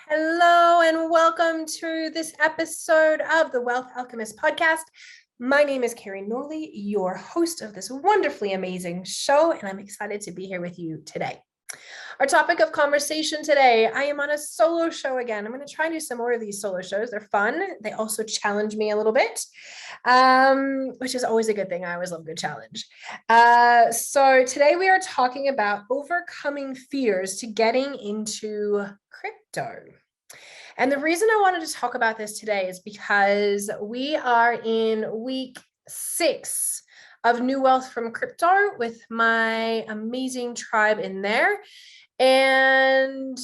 Hello and welcome to this episode of the Wealth Alchemist podcast. My name is Carrie Norley, your host of this wonderfully amazing show, and I'm excited to be here with you today. Our topic of conversation today, I am on a solo show again. I'm going to try and do some more of these solo shows. They're fun. They also challenge me a little bit, which is always a good thing. I always love a good challenge. So today we are talking about overcoming fears to getting into crypto. And the reason I wanted to talk about this today is because we are in week 6 of New Wealth from Crypto with my amazing tribe in there. And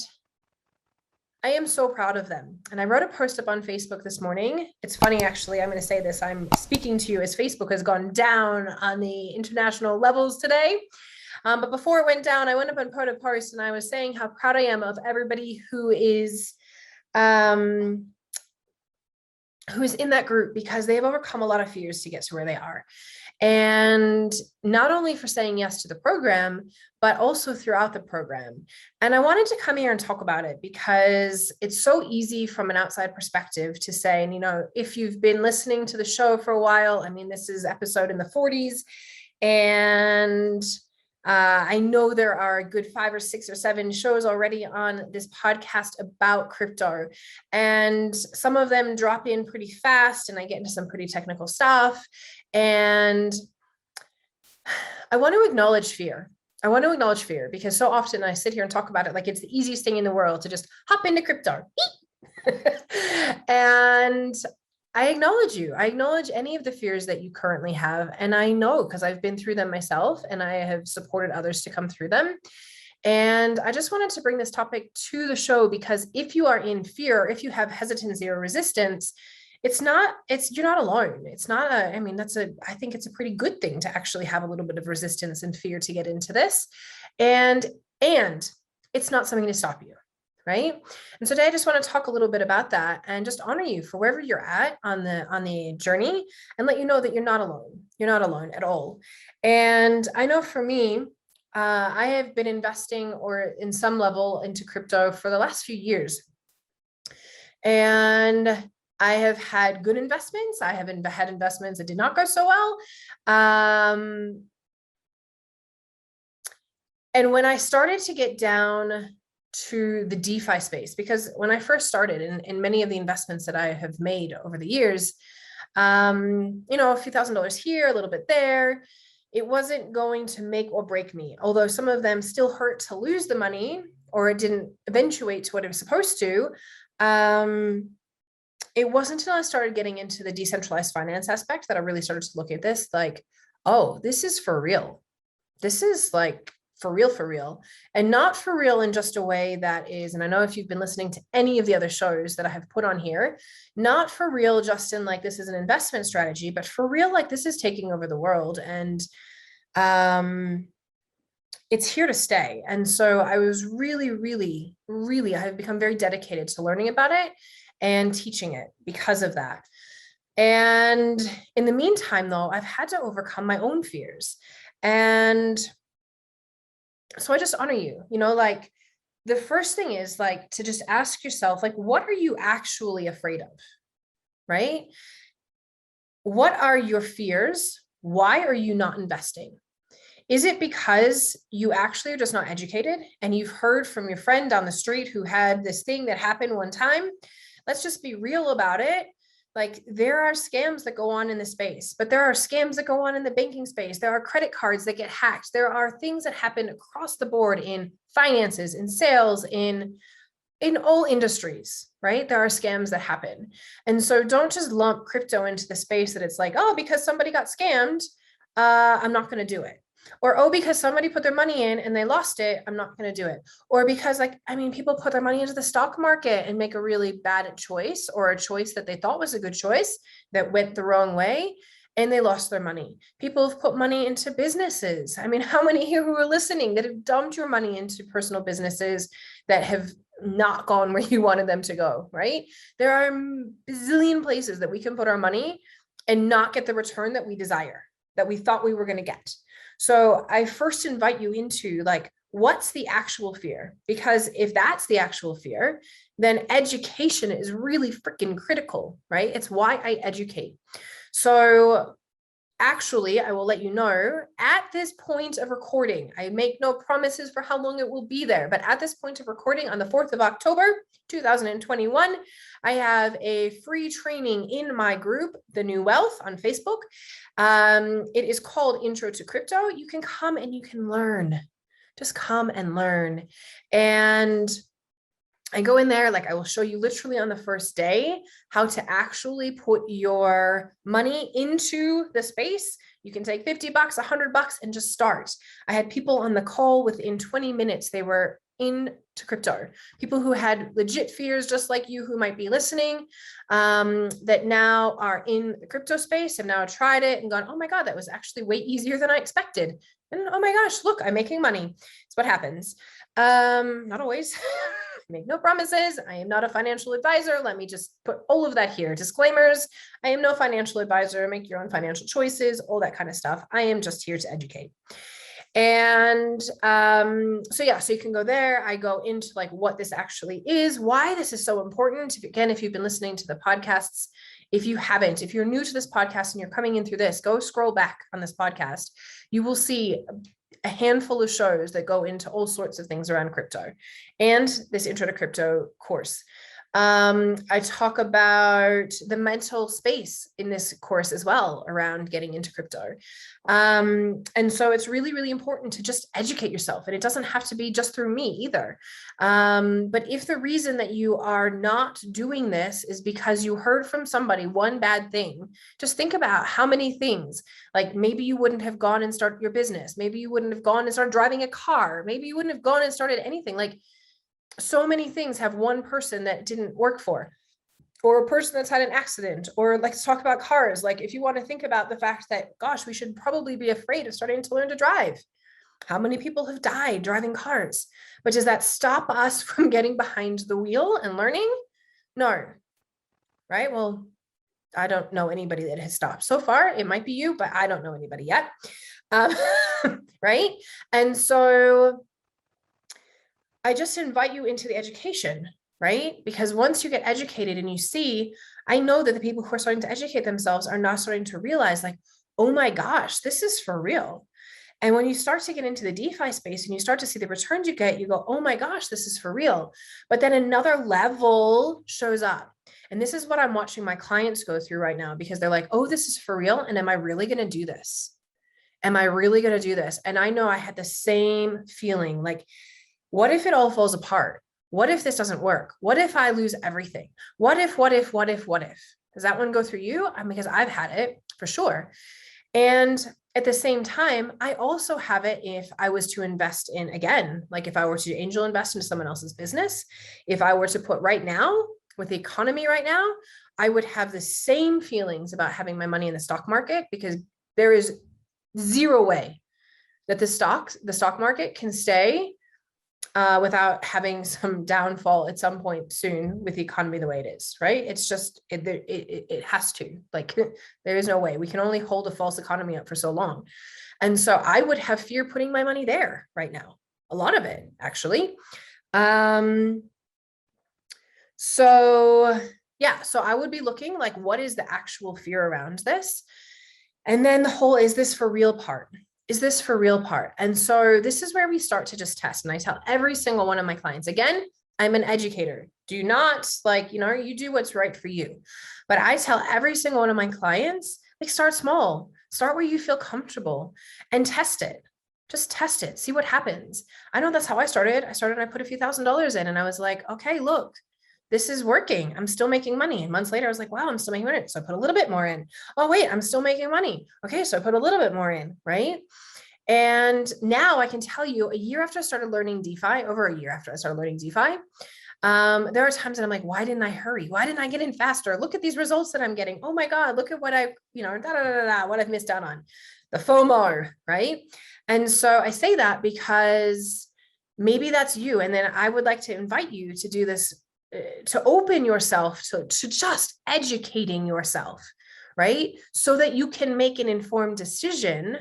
I am so proud of them. And I wrote a post up on Facebook this morning. It's funny, actually, I'm going to say this. I'm speaking to you as Facebook has gone down on the international levels today. But before it went down, I went up and put a post and I was saying how proud I am of everybody who is in that group, because they have overcome a lot of fears to get to where they are. And not only for saying yes to the program, but also throughout the program. And I wanted to come here and talk about it because it's so easy from an outside perspective to say, and if you've been listening to the show for a while, this is episode in the 40s, and I know there are a good 5 or 6 or 7 shows already on this podcast about crypto, and some of them drop in pretty fast and I get into some pretty technical stuff. And I want to acknowledge fear. Because so often I sit here and talk about it like it's the easiest thing in the world to just hop into crypto. And I acknowledge you. I acknowledge any of the fears that you currently have. And I know because I've been through them myself and I have supported others to come through them. And I just wanted to bring this topic to the show because if you are in fear, if you have hesitancy or resistance, you're not alone. It's not I think it's a pretty good thing to actually have a little bit of resistance and fear to get into this. And it's not something to stop you. Right. And so today I just want to talk a little bit about that and just honor you for wherever you're at on the journey and let you know that you're not alone. You're not alone at all. And I know for me, I have been investing or in some level into crypto for the last few years. And I have had good investments. I have had investments that did not go so well. And when I started to get down to the DeFi space, because when I first started in many of the investments that I have made over the years, a few $1,000s here, a little bit there, it wasn't going to make or break me. Although some of them still hurt to lose the money or it didn't eventuate to what it was supposed to. It wasn't until I started getting into the decentralized finance aspect that I really started to look at this like, oh, this is for real. This is like for real, and not for real in just a way that is, and I know if you've been listening to any of the other shows that I have put on here, not for real just in like this is an investment strategy, but for real like this is taking over the world, and it's here to stay. And so I was really, I have become very dedicated to learning about it and teaching it because of that. And in the meantime, though, I've had to overcome my own fears. And so I just honor you, like the first thing is like to just ask yourself, like, what are you actually afraid of? Right? What are your fears? Why are you not investing? Is it because you actually are just not educated and you've heard from your friend down the street who had this thing that happened one time? Let's just be real about it. Like there are scams that go on in the space, but there are scams that go on in the banking space. There are credit cards that get hacked. There are things that happen across the board in finances, in sales, in all industries, right? There are scams that happen. And so don't just lump crypto into the space that it's like, oh, because somebody got scammed, I'm not going to do it. Or, oh, because somebody put their money in and they lost it, I'm not going to do it. Or because people put their money into the stock market and make a really bad choice or a choice that they thought was a good choice that went the wrong way and they lost their money. People have put money into businesses. How many here who are listening that have dumped your money into personal businesses that have not gone where you wanted them to go, right? There are a bazillion places that we can put our money and not get the return that we desire, that we thought we were going to get. So I first invite you into like, what's the actual fear? Because if that's the actual fear, then education is really freaking critical, right? It's why I educate. So actually, I will let you know at this point of recording, I make no promises for how long it will be there, but at this point of recording on the 4th of October, 2021, I have a free training in my group, The New Wealth, on Facebook. It is called Intro to Crypto. You can come and you can learn. Just come and learn. And I go in there, like I will show you literally on the first day how to actually put your money into the space. You can take 50 bucks, $100 and just start. I had people on the call within 20 minutes. They were into crypto. People who had legit fears, just like you who might be listening, that now are in the crypto space and now tried it and gone, oh my God, that was actually way easier than I expected. And oh my gosh, look, I'm making money. It's what happens. Not always. Make no promises. I am not a financial advisor. Let me just put all of that here. Disclaimers. I am no financial advisor. Make your own financial choices, all that kind of stuff. I am just here to educate. And so you can go there. I go into like what this actually is, why this is so important. Again, if you've been listening to the podcasts, if you haven't, if you're new to this podcast and you're coming in through this, go scroll back on this podcast. You will see a handful of shows that go into all sorts of things around crypto and this Intro to Crypto course. I talk about the mental space in this course as well around getting into crypto. And so it's really, really important to just educate yourself. And it doesn't have to be just through me either. But if the reason that you are not doing this is because you heard from somebody one bad thing, just think about how many things, like maybe you wouldn't have gone and started your business. Maybe you wouldn't have gone and started driving a car. Maybe you wouldn't have gone and started anything. Like, so many things have one person that didn't work for, or a person that's had an accident, or like let's talk about cars. Like if you want to think about the fact that, gosh, we should probably be afraid of starting to learn to drive. How many people have died driving cars? But does that stop us from getting behind the wheel and learning? No. Right? Well, I don't know anybody that has stopped so far. It might be you, but I don't know anybody yet. Right? And so I just invite you into the education, right? Because once you get educated and you see, I know that the people who are starting to educate themselves are now starting to realize like, oh my gosh, this is for real. And when you start to get into the DeFi space and you start to see the returns you get, you go, oh my gosh, this is for real. But then another level shows up. And this is what I'm watching my clients go through right now, because they're like, oh, this is for real. And am I really going to do this? Am I really going to do this? And I know I had the same feeling, like, what if it all falls apart? What if this doesn't work? What if I lose everything? What if? Does that one go through you? Because I've had it for sure. And at the same time, I also have it if I was to invest in, again, like if I were to angel invest into someone else's business, if I were to put right now with the economy right now, I would have the same feelings about having my money in the stock market, because there is zero way that the stock market can stay without having some downfall at some point soon with the economy the way it is, right? It's just, it has to, like, there is no way. We can only hold a false economy up for so long. And so I would have fear putting my money there right now. A lot of it, actually. So I would be looking like, what is the actual fear around this? And then the whole, is this for real part? Is this for real part? And so this is where we start to just test. And I tell every single one of my clients, again, I'm an educator. Do not you do what's right for you. But I tell every single one of my clients, like, start small, start where you feel comfortable and test it. Just test it, see what happens. I know that's how I started. I put a few $1,000s in and I was like, okay, look, this is working. I'm still making money. And months later, I was like, wow, I'm still making money. So I put a little bit more in. Oh, wait, I'm still making money. Okay, so I put a little bit more in, right? And now I can tell you, over a year after I started learning DeFi, there are times that I'm like, why didn't I hurry? Why didn't I get in faster? Look at these results that I'm getting. Oh my God, look at what what I've missed out on. The FOMO, right? And so I say that because maybe that's you. And then I would like to invite you to do this, to open yourself to just educating yourself, right? So that you can make an informed decision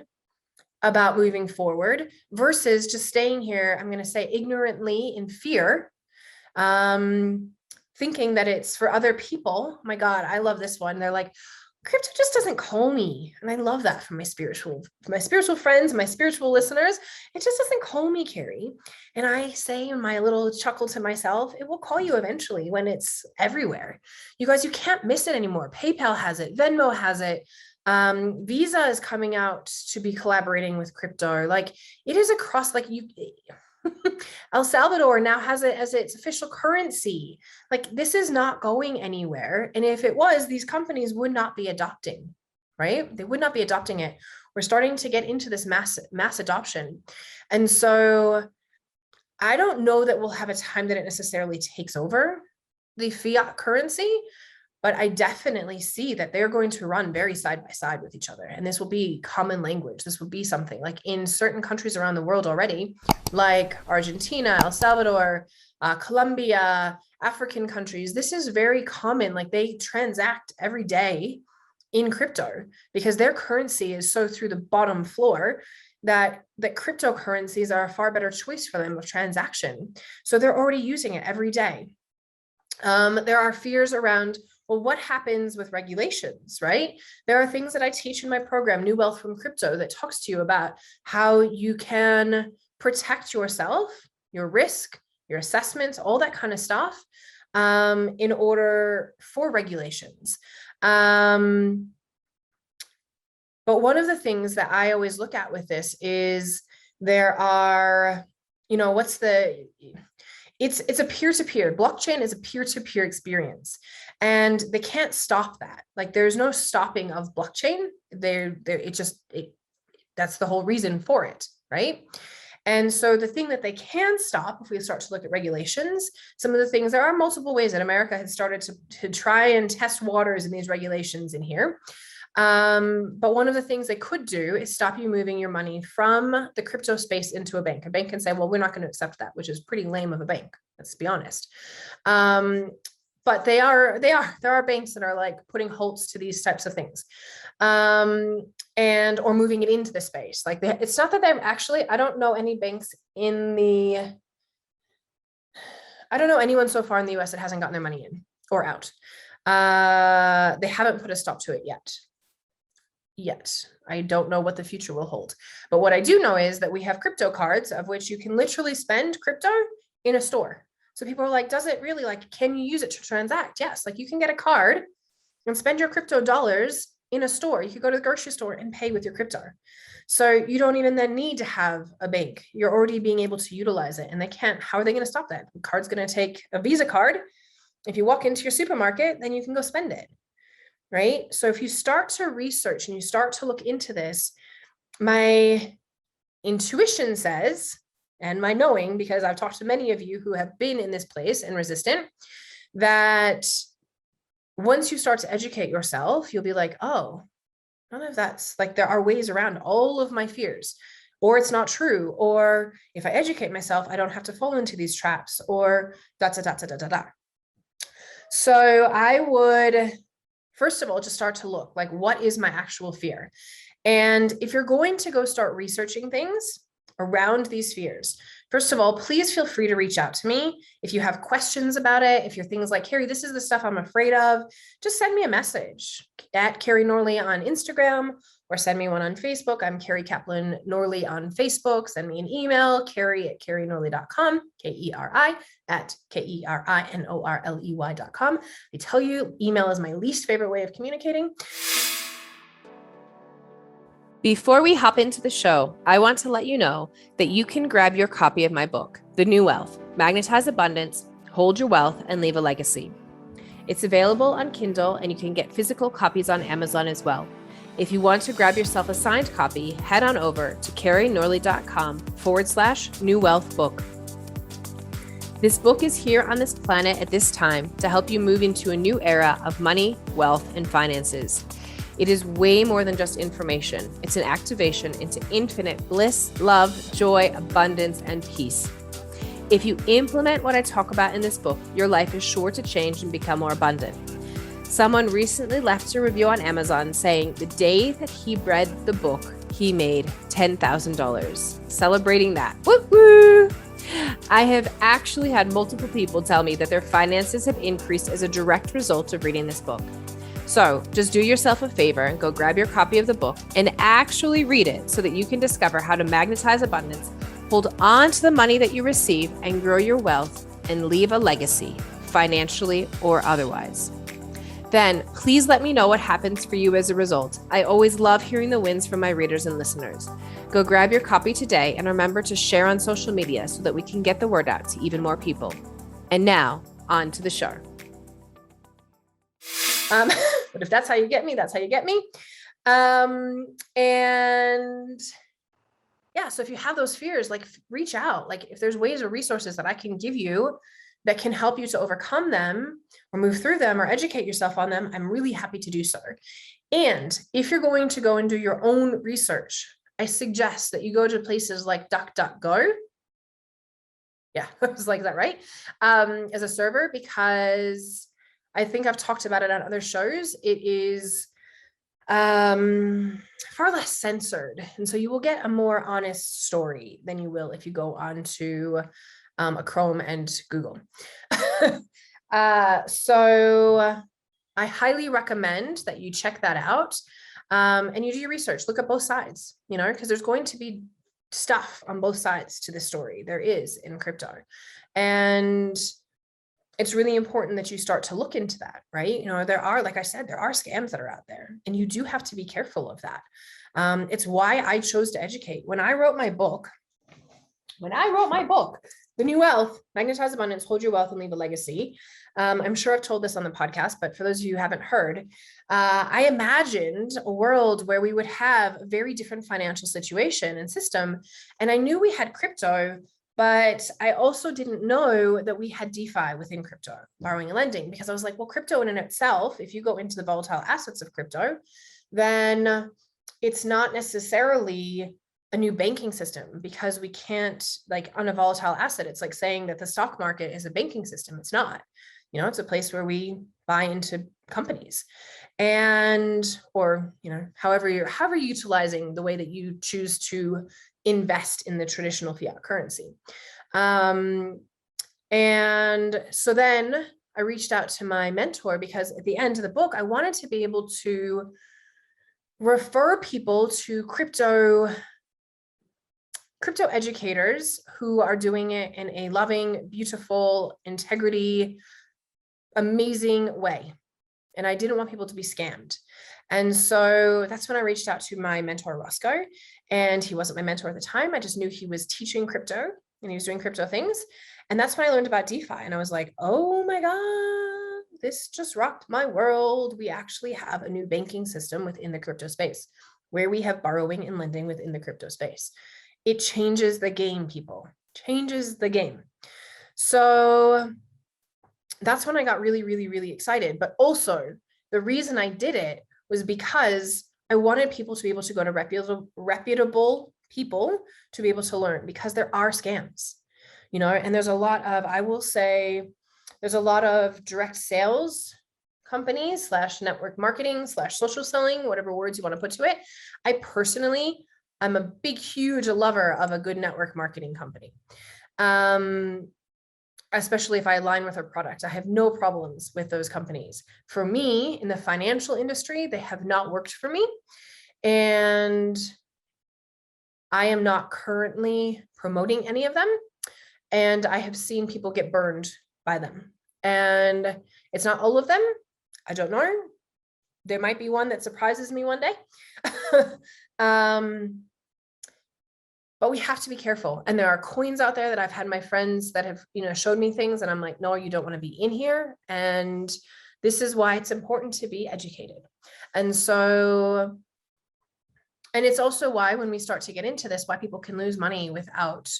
about moving forward versus just staying here, I'm going to say ignorantly in fear, thinking that it's for other people. Oh my God, I love this one. They're like, crypto just doesn't call me. And I love that from my spiritual friends, my spiritual listeners. It just doesn't call me, Carrie. And I say in my little chuckle to myself, it will call you eventually when it's everywhere. You guys, you can't miss it anymore. PayPal has it. Venmo has it. Visa is coming out to be collaborating with crypto. Like it is across, like you, El Salvador now has it as its official currency. Like this is not going anywhere. And if it was, these companies would not be adopting, right? They would not be adopting it. We're starting to get into this mass adoption. And so I don't know that we'll have a time that it necessarily takes over the fiat currency, but I definitely see that they're going to run very side by side with each other. And this will be common language. This will be something like in certain countries around the world already, like Argentina, El Salvador, Colombia, African countries. This is very common. Like they transact every day in crypto because their currency is so through the bottom floor that cryptocurrencies are a far better choice for them of transaction. So they're already using it every day. There are fears around, well, what happens with regulations, right? There are things that I teach in my program, New Wealth from Crypto, that talks to you about how you can protect yourself, your risk, your assessments, all that kind of stuff, in order for regulations. But one of the things that I always look at with this is there are, it's a peer-to-peer. Blockchain is a peer-to-peer experience, and they can't stop that. Like there's no stopping of blockchain. That's the whole reason for it, right? And so the thing that they can stop, if we start to look at regulations, some of the things, there are multiple ways that America has started to try and test waters in these regulations in here. But one of the things they could do is stop you moving your money from the crypto space into a bank. A bank can say, well, we're not going to accept that, which is pretty lame of a bank. Let's be honest. But there are banks that are like putting halts to these types of things. Or moving it into the space. Like it's not that they're actually, I don't know any banks I don't know anyone so far in the US that hasn't gotten their money in or out. They haven't put a stop to it yet. I don't know what the future will hold. But what I do know is that we have crypto cards of which you can literally spend crypto in a store. So people are like, does it really, like, can you use it to transact? Yes. Like you can get a card and spend your crypto dollars in a store. You could go to the grocery store and pay with your crypto. So you don't even then need to have a bank. You're already being able to utilize it, and they can't. How are they going to stop that? The card's going to take a Visa card. If you walk into your supermarket, then you can go spend it, right? So if you start to research and you start to look into this, my intuition says, and my knowing, because I've talked to many of you who have been in this place and resistant, that once you start to educate yourself, you'll be like, oh, none of that's, like, there are ways around all of my fears, or it's not true, or if I educate myself, I don't have to fall into these traps, or da da da da da da da. So I would, first of all, just start to look like, what is my actual fear? And if you're going to go start researching things around these fears, first of all, please feel free to reach out to me. If you have questions about it, if you're things like, Carrie, this is the stuff I'm afraid of, just send me a message at Carrie Norley on Instagram, or send me one on Facebook. I'm Carrie Kaplan Norley on Facebook. Send me an email, Carrie@carrienorley.com, KERI@KERINORLEY.com. I tell you, email is my least favorite way of communicating. Before we hop into the show, I want to let you know that you can grab your copy of my book, The New Wealth, Magnetize Abundance, Hold Your Wealth, and Leave a Legacy. It's available on Kindle, and you can get physical copies on Amazon as well. If you want to grab yourself a signed copy, head on over to carrienorley.com/New Wealth Book. This book is here on this planet at this time to help you move into a new era of money, wealth, and finances. It is way more than just information. It's an activation into infinite bliss, love, joy, abundance, and peace. If you implement what I talk about in this book, your life is sure to change and become more abundant. Someone recently left a review on Amazon saying the day that he read the book, he made $10,000. Celebrating that. Woo woo! I have actually had multiple people tell me that their finances have increased as a direct result of reading this book. So just do yourself a favor and go grab your copy of the book and actually read it so that you can discover how to magnetize abundance, hold on to the money that you receive, and grow your wealth and leave a legacy, financially or otherwise. Then please let me know what happens for you as a result. I always love hearing the wins from my readers and listeners. Go grab your copy today and remember to share on social media so that we can get the word out to even more people. And now, on to the show. But if that's how you get me, that's how you get me. And yeah, so if you have those fears, like reach out. Like if there's ways or resources that I can give you that can help you to overcome them or move through them or educate yourself on them, I'm really happy to do so. And if you're going to go and do your own research, I suggest that you go to places like DuckDuckGo. Yeah, I was like, is that right? As a server, because I think I've talked about it on other shows. It is far less censored. And so you will get a more honest story than you will if you go on to a Chrome and Google. So I highly recommend that you check that out and you do your research. Look at both sides, because there's going to be stuff on both sides to the story. There is in crypto. And it's really important that you start to look into that, right? There are, like I said, there are scams that are out there, and you do have to be careful of that. It's why I chose to educate. When I wrote my book, The New Wealth, Magnetize Abundance, Hold Your Wealth and Leave a Legacy. I'm sure I've told this on the podcast, but for those of you who haven't heard, I imagined a world where we would have a very different financial situation and system. And I knew we had crypto, but I also didn't know that we had DeFi within crypto, borrowing and lending, because I was like, well, crypto in and itself, if you go into the volatile assets of crypto, then it's not necessarily a new banking system, because we can't, like, on a volatile asset, it's like saying that the stock market is a banking system. It's not. It's a place where we buy into companies or however you're utilizing the way that you choose to invest in the traditional fiat currency. And so then I reached out to my mentor, because at the end of the book, I wanted to be able to refer people to crypto educators who are doing it in a loving, beautiful, integrity, amazing way. And I didn't want people to be scammed. And so that's when I reached out to my mentor, Roscoe. And he wasn't my mentor at the time. I just knew he was teaching crypto and he was doing crypto things. And that's when I learned about DeFi. And I was like, oh my God, this just rocked my world. We actually have a new banking system within the crypto space where we have borrowing and lending within the crypto space. It changes the game, people. Changes the game. So that's when I got really, really, really excited. But also the reason I did it was because I wanted people to be able to go to reputable people to be able to learn, because there are scams, and there's a lot of, I will say, there's a lot of direct sales companies / network marketing / social selling, whatever words you want to put to it. I personally, I'm a big, huge lover of a good network marketing company. Especially if I align with a product. I have no problems with those companies. For me, in the financial industry, they have not worked for me. And I am not currently promoting any of them. And I have seen people get burned by them. And it's not all of them. I don't know. There might be one that surprises me one day. But we have to be careful. And there are coins out there that I've had my friends that have, showed me things, and I'm like, no, you don't want to be in here. And this is why it's important to be educated. And so, and it's also why when we start to get into this, why people can lose money without,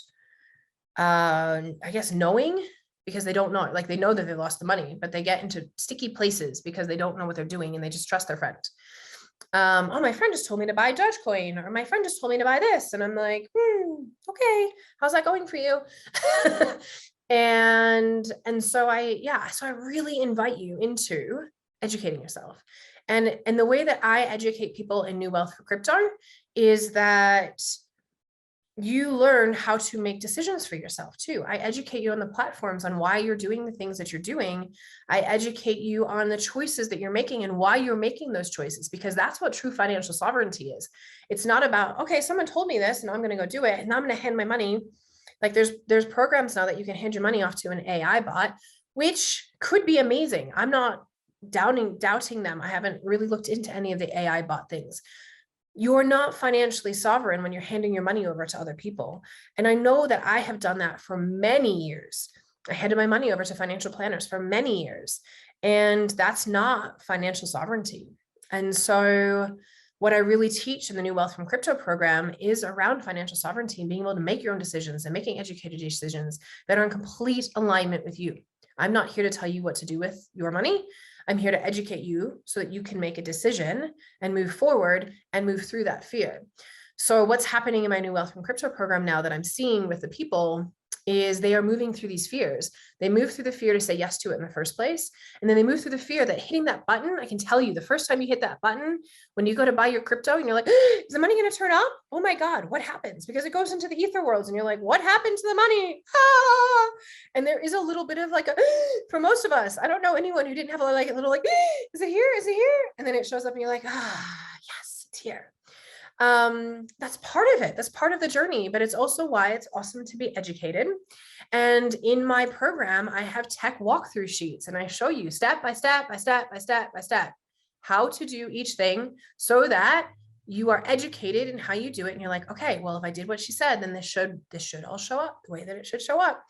I guess, knowing, because they don't know, like they know that they lost the money, but they get into sticky places because they don't know what they're doing and they just trust their friend. Oh, my friend just told me to buy Dogecoin, or my friend just told me to buy this. And I'm like, okay, how's that going for you? and so I really invite you into educating yourself. And the way that I educate people in New Wealth for Crypto is that you learn how to make decisions for yourself too. I educate you on the platforms on why you're doing the things that you're doing. I educate you on the choices that you're making and why you're making those choices, because that's what true financial sovereignty is. It's not about, okay, someone told me this and I'm going to go do it and I'm going to hand my money. Like there's programs now that you can hand your money off to an AI bot, which could be amazing. I'm not doubting them. I haven't really looked into any of the AI bot things. You're not financially sovereign when you're handing your money over to other people. And I know that I have done that for many years. I handed my money over to financial planners for many years, and that's not financial sovereignty. And so what I really teach in the New Wealth from Crypto program is around financial sovereignty and being able to make your own decisions and making educated decisions that are in complete alignment with you. I'm not here to tell you what to do with your money. I'm here to educate you so that you can make a decision and move forward and move through that fear. So what's happening in my New Wealth from Crypto program now that I'm seeing with the people is they are moving through these fears. They move through the fear to say yes to it in the first place. And then they move through the fear that hitting that button, I can tell you the first time you hit that button, when you go to buy your crypto and you're like, is the money going to turn up? Oh my God, what happens? Because it goes into the ether worlds and you're like, what happened to the money? Ah! And there is a little bit of like, for most of us, I don't know anyone who didn't have a little like, is it here? Is it here? And then it shows up and you're like, yes, it's here. That's part of it. That's part of the journey, but it's also why it's awesome to be educated. And in my program, I have tech walkthrough sheets and I show you step by step by step by step by step how to do each thing so that you are educated in how you do it. And you're like, okay, well, if I did what she said, then this should all show up the way that it should show up.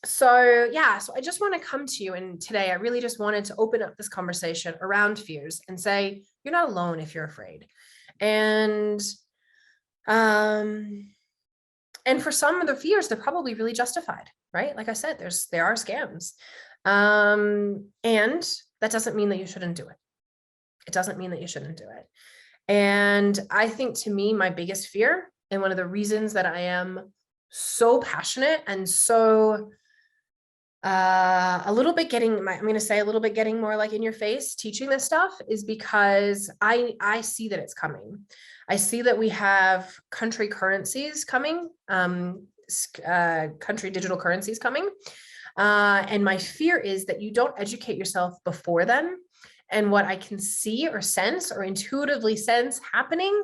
So I just want to come to you, and today I really just wanted to open up this conversation around fears and say, you're not alone if you're afraid. And for some of the fears, they're probably really justified, right? Like I said, there are scams. And that doesn't mean that you shouldn't do it. It doesn't mean that you shouldn't do it. And I think, to me, my biggest fear, and one of the reasons that I am so passionate and so I'm going to say a little bit getting more like in your face teaching this stuff, is because I see that it's coming. I see that we have country currencies coming, country digital currencies coming. And my fear is that you don't educate yourself before then. And what I can see or sense or intuitively sense happening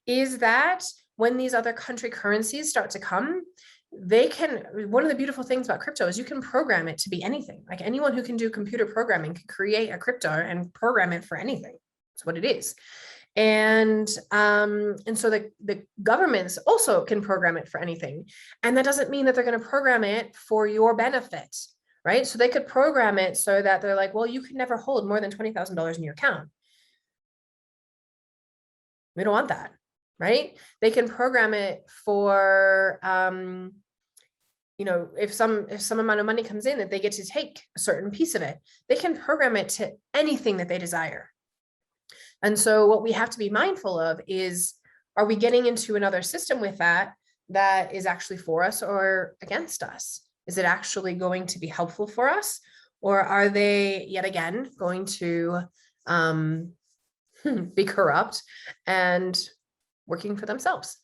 is that when these other country currencies start to come, one of the beautiful things about crypto is you can program it to be anything. Like anyone who can do computer programming can create a crypto and program it for anything. That's what it is. And so the governments also can program it for anything. And that doesn't mean that they're going to program it for your benefit, right? So they could program it so that they're like, well, you can never hold more than $20,000 in your account. We don't want that, right? They can program it for, if some amount of money comes in that they get to take a certain piece of it, they can program it to anything that they desire. And so what we have to be mindful of is, are we getting into another system with that is actually for us or against us? Is it actually going to be helpful for us? Or are they yet again going to be corrupt and working for themselves?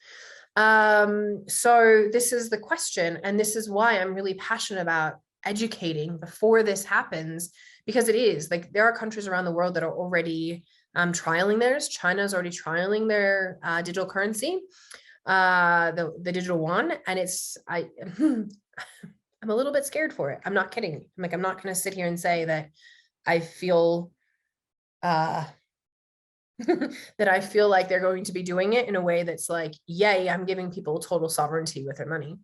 So this is the question. And this is why I'm really passionate about educating before this happens, because it is like, there are countries around the world that are already trialing theirs. China's already trialing their digital currency, the digital yuan. And I'm a little bit scared for it. I'm not kidding. I'm not going to sit here and say that I feel that I feel like they're going to be doing it in a way that's like, yay, I'm giving people total sovereignty with their money.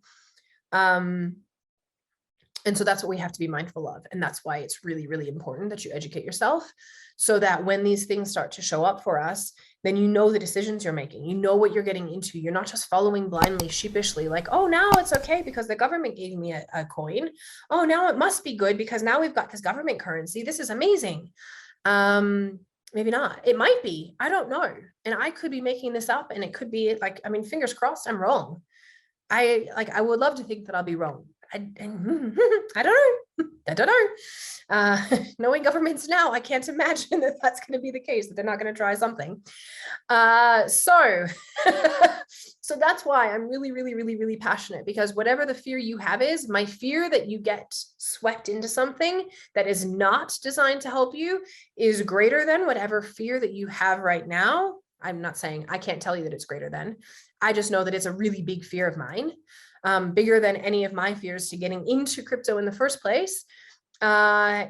And so that's what we have to be mindful of. And that's why it's really, really important that you educate yourself, so that when these things start to show up for us, then you know the decisions you're making, you know what you're getting into. You're not just following blindly, sheepishly, like, oh, now it's okay because the government gave me a coin. Oh, now it must be good because now we've got this government currency. This is amazing. Maybe not. It might be. I don't know. And I could be making this up, and it could be like, fingers crossed, I'm wrong. I would love to think that I'll be wrong. I don't know. I don't know. Knowing governments now, I can't imagine that that's going to be the case, that they're not going to try something. So so that's why I'm really, really, really, really passionate, because whatever the fear you have is, my fear that you get swept into something that is not designed to help you is greater than whatever fear that you have right now. I'm not saying, I can't tell you that it's greater than, I just know that it's a really big fear of mine, bigger than any of my fears to getting into crypto in the first place.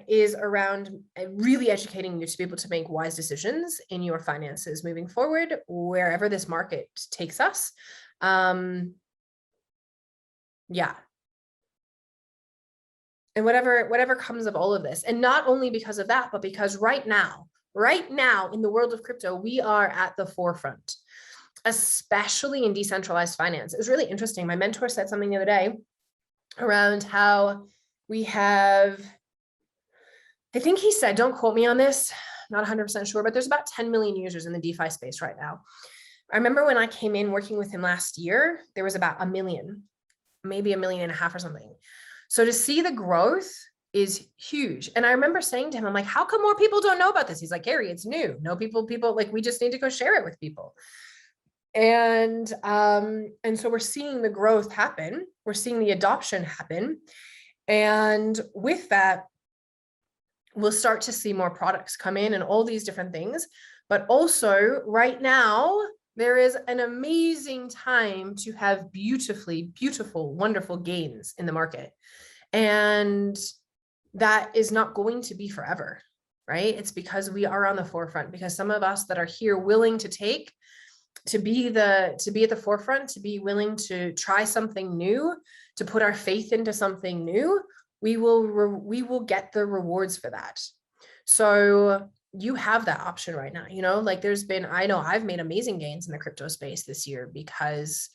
Is around really educating you to be able to make wise decisions in your finances moving forward, wherever this market takes us. Yeah. And whatever comes of all of this. And not only because of that, but because right now in the world of crypto, we are at the forefront, especially in decentralized finance. It was really interesting. My mentor said something the other day around how we have, I think he said, don't quote me on this, not 100% sure, but there's about 10 million users in the DeFi space right now. I remember when I came in working with him last year, there was about 1 million, maybe 1.5 million or something. So to see the growth is huge. And I remember saying to him, I'm like, how come more people don't know about this? He's like, Carrie, it's new. No, people like, we just need to go share it with people. And so we're seeing the growth happen. We're seeing the adoption happen. And with that, we'll start to see more products come in and all these different things. But also right now, there is an amazing time to have beautiful, wonderful gains in the market. And that is not going to be forever, right? It's because we are on the forefront, because some of us that are here willing to be at the forefront, to be willing to try something new, to put our faith into something new, we will get the rewards for that. So you have that option right now, like I know I've made amazing gains in the crypto space this year because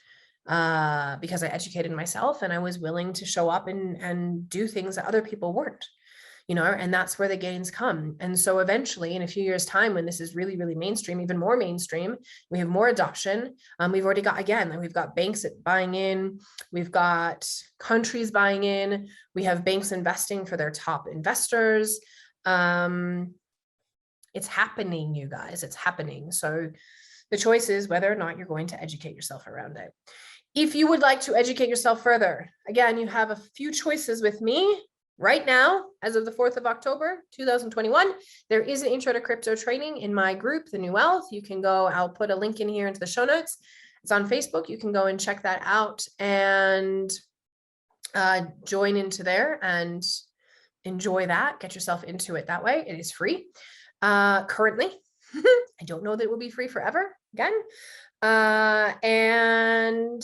I educated myself and I was willing to show up and do things that other people weren't, and that's where the gains come. And so eventually in a few years' time, when this is really, really mainstream, even more mainstream, we have more adoption. We've already got, again, we've got banks buying in, we've got countries buying in, we have banks investing for their top investors. It's happening, you guys, it's happening. So the choice is whether or not you're going to educate yourself around it. If you would like to educate yourself further, again, you have a few choices with me. Right now, as of the 4th of October, 2021, there is an intro to crypto training in my group, The New Wealth. You can go, I'll put a link in here into the show notes. It's on Facebook. You can go and check that out and join into there and enjoy that. Get yourself into it that way. It is free. Currently, I don't know that it will be free forever again. And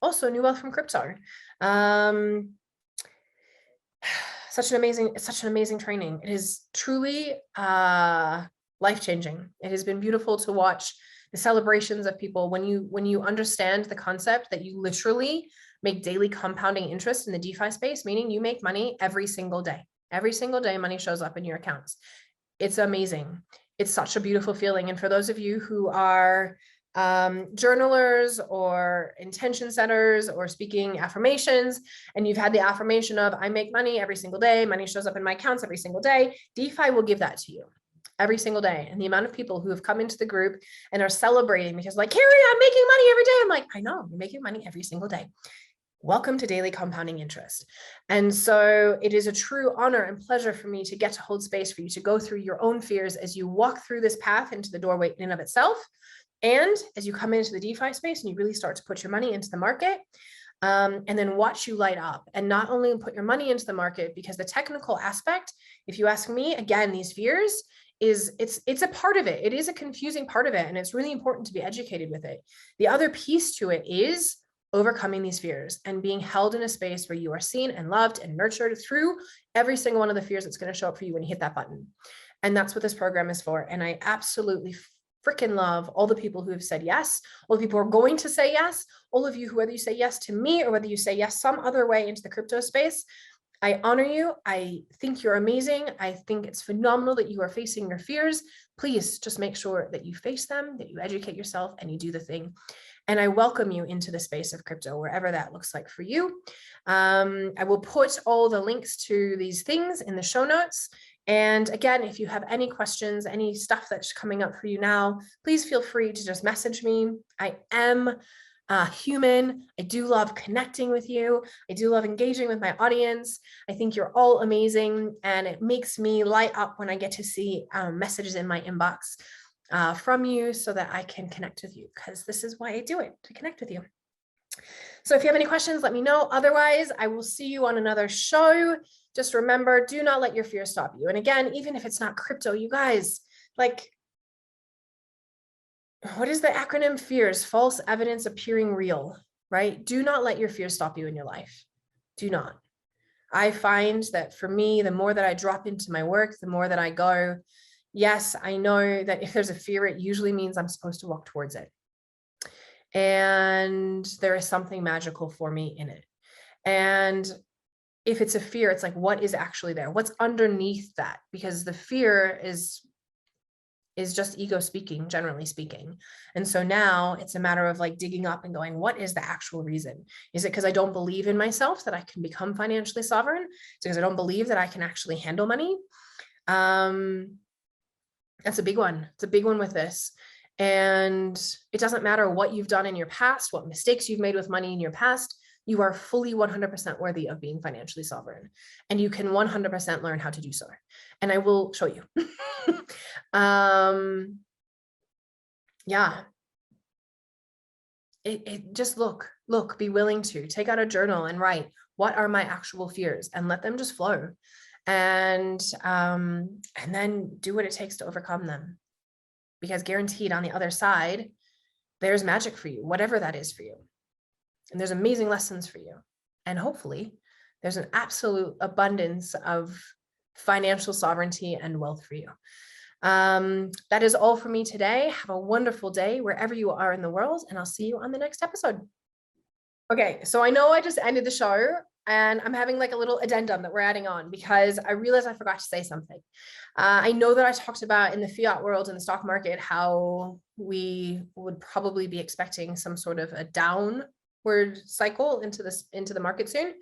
also New Wealth from Crypto. Such an amazing training. It is truly life-changing. It has been beautiful to watch the celebrations of people when you understand the concept that you literally make daily compounding interest in the DeFi space, meaning you make money every single day. Every single day, money shows up in your accounts. It's amazing. It's such a beautiful feeling. And for those of you who are journalers or intention setters or speaking affirmations, and you've had the affirmation of, I make money every single day, money shows up in my accounts every single day, DeFi will give that to you every single day. And the amount of people who have come into the group and are celebrating because like, Carrie, I'm making money every day. I'm like, I know, you're making money every single day. Welcome to daily compounding interest. And so it is a true honor and pleasure for me to get to hold space for you to go through your own fears as you walk through this path into the doorway in and of itself. And as you come into the DeFi space and you really start to put your money into the market, and then watch you light up, and not only put your money into the market, because the technical aspect, if you ask me, again, these fears it's a part of it. It is a confusing part of it. And it's really important to be educated with it. The other piece to it is overcoming these fears and being held in a space where you are seen and loved and nurtured through every single one of the fears that's going to show up for you when you hit that button. And that's what this program is for. And I absolutely freaking love all the people who have said yes, all the people who are going to say yes, all of you, whether you say yes to me or whether you say yes some other way into the crypto space. I honor you. I think you're amazing. I think it's phenomenal that you are facing your fears. Please just make sure that you face them, that you educate yourself, and you do the thing. And I welcome you into the space of crypto, wherever that looks like for you. I will put all the links to these things in the show notes. And again, if you have any questions, any stuff that's coming up for you now, please feel free to just message me. I am human. I do love connecting with you. I do love engaging with my audience. I think you're all amazing, and it makes me light up when I get to see messages in my inbox from you, so that I can connect with you, because this is why I do it, to connect with you. So if you have any questions, let me know. Otherwise, I will see you on another show. Just remember, do not let your fear stop you. And again, even if it's not crypto, you guys, like, what is the acronym? FEARS, false evidence appearing real, right? Do not let your fears stop you in your life. Do not. I find that for me, the more that I drop into my work, the more that I go, yes, I know that if there's a fear, it usually means I'm supposed to walk towards it. And there is something magical for me in it. And if it's a fear, it's like, what is actually there? What's underneath that? Because the fear is just ego speaking, generally speaking. And so now it's a matter of like digging up and going, what is the actual reason? Is it because I don't believe in myself that I can become financially sovereign? Is it because I don't believe that I can actually handle money? That's a big one. It's a big one with this. And it doesn't matter what you've done in your past, what mistakes you've made with money in your past, you are fully 100% worthy of being financially sovereign. And you can 100% learn how to do so. And I will show you. Yeah. It just look, be willing to take out a journal and write, what are my actual fears, and let them just flow. And then do what it takes to overcome them. Because guaranteed on the other side, there's magic for you, whatever that is for you. And there's amazing lessons for you. And hopefully there's an absolute abundance of financial sovereignty and wealth for you. That is all for me today. Have a wonderful day wherever you are in the world, and I'll see you on the next episode. Okay, so I know I just ended the show, and I'm having like a little addendum that we're adding on because I realized I forgot to say something. I know that I talked about in the fiat world, in the stock market, how we would probably be expecting some sort of a downward cycle into the market soon.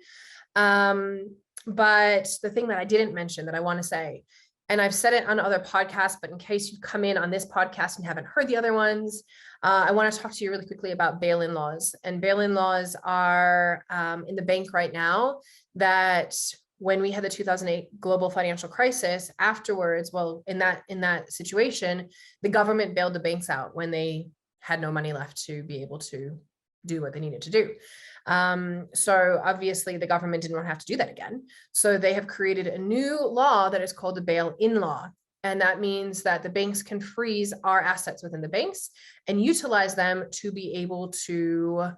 But the thing that I didn't mention that I want to say, and I've said it on other podcasts, but in case you've come in on this podcast and haven't heard the other ones, I want to talk to you really quickly about Bailin laws. And Bailin laws are in the bank right now, that when we had the 2008 global financial crisis, afterwards, well, in that situation, the government bailed the banks out when they had no money left to be able to do what they needed to do. So obviously the government didn't want to have to do that again. So they have created a new law that is called the bail-in law. And that means that the banks can freeze our assets within the banks and utilize them to be able to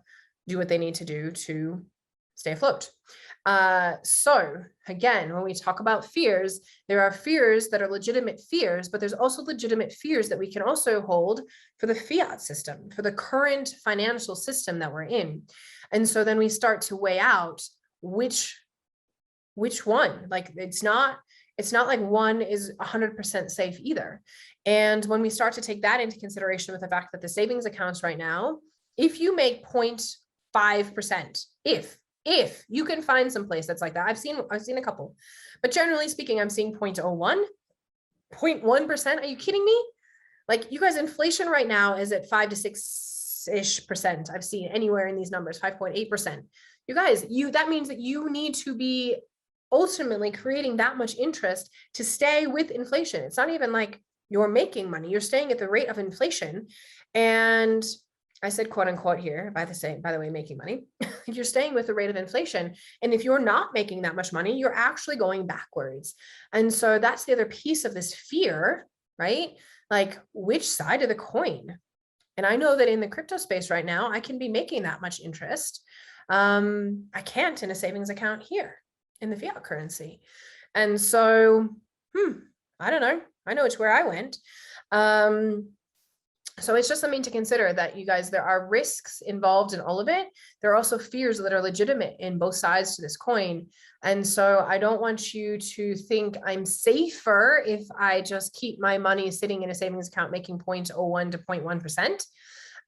do what they need to do to stay afloat. So again, when we talk about fears, there are fears that are legitimate fears, but there's also legitimate fears that we can also hold for the fiat system, for the current financial system that we're in. And so then we start to weigh out which one. Like, it's not like one is 100% safe either. And when we start to take that into consideration with the fact that the savings accounts right now, if you make 0.5%, if you can find some place that's like that, I've seen a couple, but generally speaking, I'm seeing 0.01, 0.1%. Are you kidding me? Like, you guys, inflation right now is at 5 to 6-ish%. I've seen anywhere in these numbers, 5.8%. You guys, that means that you need to be ultimately creating that much interest to stay with inflation. It's not even like you're making money, you're staying at the rate of inflation. And I said, quote unquote here, by the way, making money. You're staying with the rate of inflation. And if you're not making that much money, you're actually going backwards. And so that's the other piece of this fear, right? Like, which side of the coin? And I know that in the crypto space right now, I can be making that much interest. I can't in a savings account here in the fiat currency. And so, I don't know. I know it's where I went. So it's just something to consider, that you guys, there are risks involved in all of it. There are also fears that are legitimate in both sides to this coin. And so I don't want you to think I'm safer if I just keep my money sitting in a savings account making 0.01 to 0.1%.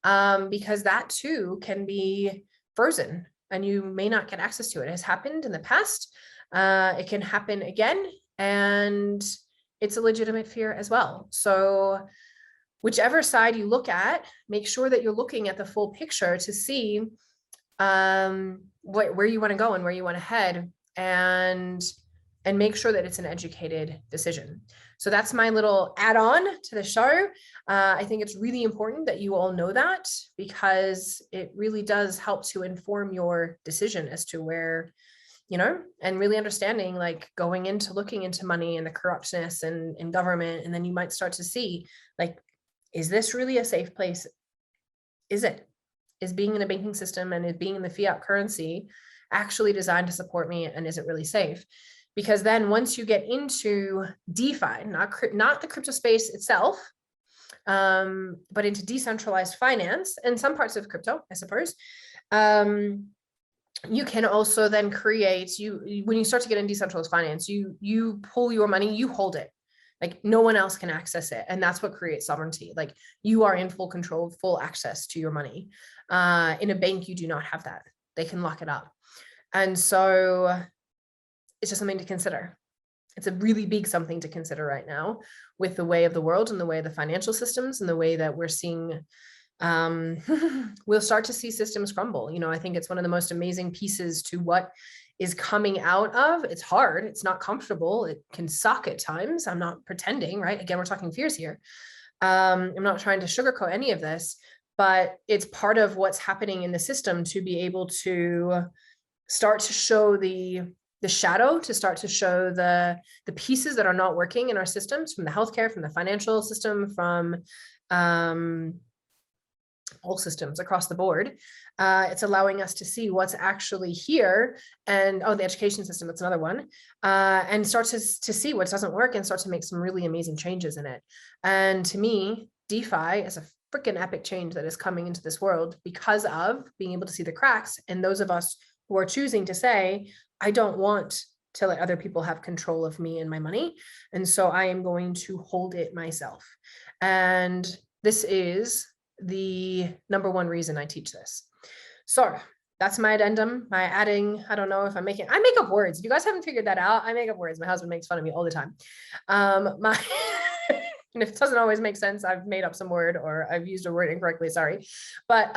because that too can be frozen and you may not get access to it. It has happened in the past. It can happen again, and it's a legitimate fear as well. So whichever side you look at, make sure that you're looking at the full picture to see where you want to go and where you want to head, and make sure that it's an educated decision. So that's my little add-on to the show. I think it's really important that you all know that, because it really does help to inform your decision as to where, and really understanding, like, going into looking into money and the corruptness and government. And then you might start to see, like, is this really a safe place? Is being in a banking system and is being in the fiat currency actually designed to support me, and is it really safe? Because then once you get into DeFi, not the crypto space itself, but into decentralized finance and some parts of crypto, I suppose, you can also then create, when you start to get in decentralized finance, you pull your money, you hold it. Like, no one else can access it. And that's what creates sovereignty. Like, you are in full control, full access to your money. In a bank, you do not have that. They can lock it up. And so it's just something to consider. It's a really big something to consider right now with the way of the world and the way of the financial systems and the way that we're seeing, we'll start to see systems crumble. I think it's one of the most amazing pieces to what is coming out of. It's hard. It's not comfortable. It can suck at times. I'm not pretending, right? Again, we're talking fears here. I'm not trying to sugarcoat any of this, but it's part of what's happening in the system to be able to start to show the shadow, to start to show the pieces that are not working in our systems, from the healthcare, from the financial system, from all systems across the board. It's allowing us to see what's actually here, and the education system, that's another one, and start to see what doesn't work and start to make some really amazing changes in it. And to me, DeFi is a freaking epic change that is coming into this world because of being able to see the cracks, and those of us who are choosing to say, I don't want to let other people have control of me and my money, and so I am going to hold it myself. And this is the number one reason I teach this. So that's my addendum, my adding. I don't know if I make up words. If you guys haven't figured that out, I make up words. My husband makes fun of me all the time. And if it doesn't always make sense, I've made up some word or I've used a word incorrectly, sorry. But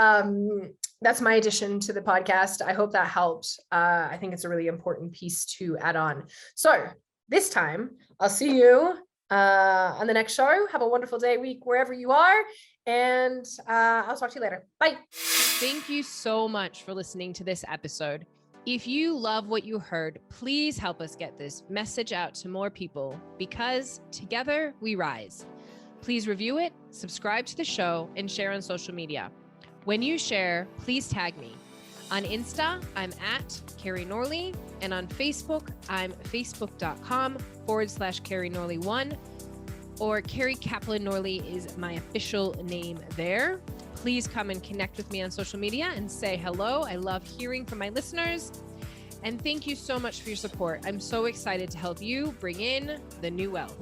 that's my addition to the podcast. I hope that helped. I think it's a really important piece to add on. So this time, I'll see you on the next show. Have a wonderful day, week, wherever you are. And I'll talk to you later. Bye. Thank you so much for listening to this episode. If you love what you heard, please help us get this message out to more people, because together we rise. Please review it, subscribe to the show, and share on social media. When you share, please tag me. On Insta, I'm at Carrie Norley, and on Facebook, I'm facebook.com/Carrie Norley1, or Carrie Kaplan Norley is my official name there. Please come and connect with me on social media and say hello. I love hearing from my listeners. And thank you so much for your support. I'm so excited to help you bring in the new wealth.